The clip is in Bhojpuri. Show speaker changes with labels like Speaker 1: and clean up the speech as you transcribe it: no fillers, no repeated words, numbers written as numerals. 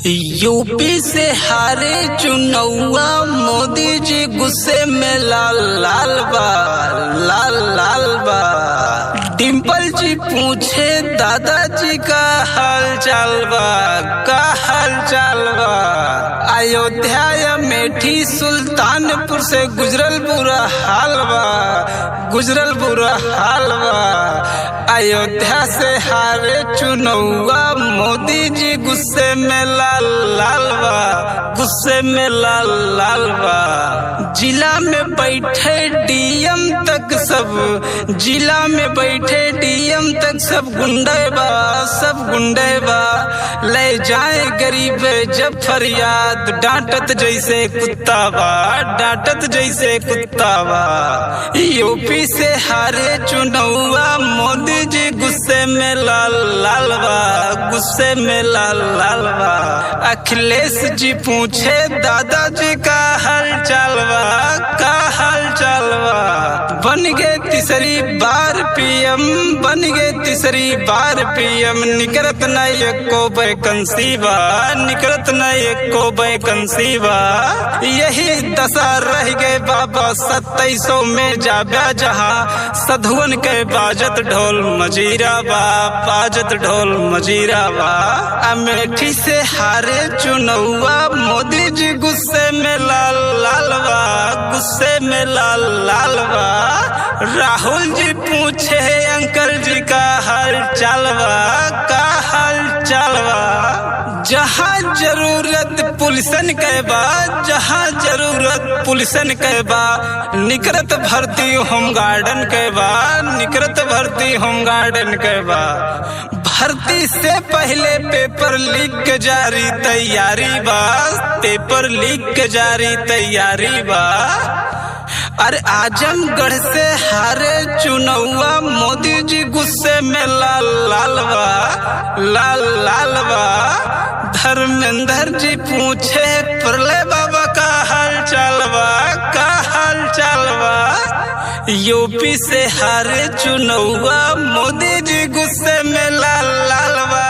Speaker 1: यूपी से हारे चुनौआ मोदी जी गुस्से में लाल लाल बा, लाल लाल बा। डिम्पल जी पूछे दादाजी का हाल चाल बा, का हाल चाल बा। अयोध्या या मेठी सुल्तानपुर से गुजरल बुरा हाल बा, गुजरल बुरा हाल बा। अयोध्या से हारे चुनौआ मोदी जी गुस्से में लाल लाल बा, गुस्से में लाल लाल बा। जिला में बैठे डीएम तक सब, जिला में बैठे डीएम तक सब गुंडे बा, सब गुंडे बा। ले जाए गरीब जब फरियाद, डांटत जैसे कुत्ता बा, डांटत जैसे कुत्ता बा। यूपी से हारे चुनौआ मोदी जी गुस्से में लाल लाल बा, गुस्से में लाल लाल बा। अखिलेश जी पूछे दादाजी का हाल चाल बा, का हाल चाल बा। बन गए तीसरी बार पीएम, बन गए तीसरी बार पीएम। निकलत न एको वैकेंसी बा, निकलत न एको वैकेंसी बा। यही दशा रह गए बाबा 2700 में जाब्या जहाँ। सधुवन के बाजत ढोल मजीरा बा, बाजत ढोल मजीरा बा। अमेठी से हारे चुनौआ मोदी जी गुस्से में लाल लाल बा, गुस्से में लाल लाल बा। राहुल जी पूछे अंकल जी का हाल चाल बा, का हाल चाल बा। जहाँ जरूरत पुलिसन के बा, जहाँ जरूरत पुलिसन के बा। निकरत भर्ती होम गार्डन के बा, निकरत भर्ती होम गार्डन के बा। भर्ती से पहले पेपर लीक के जारी तैयारी बा, पेपर लीक के जारी तैयारी बा। अरे आजमगढ़ से हारे चुनौआ मोदी जी गुस्से में लाल लाल बा, लाल लाल बा। धर्मेंद्र जी पूछे प्रलय बाबा का हाल चाल बा, का हाल चाल बा। यूपी से हारे चुनौआ मोदी जी गुस्से में लाल लाल बा।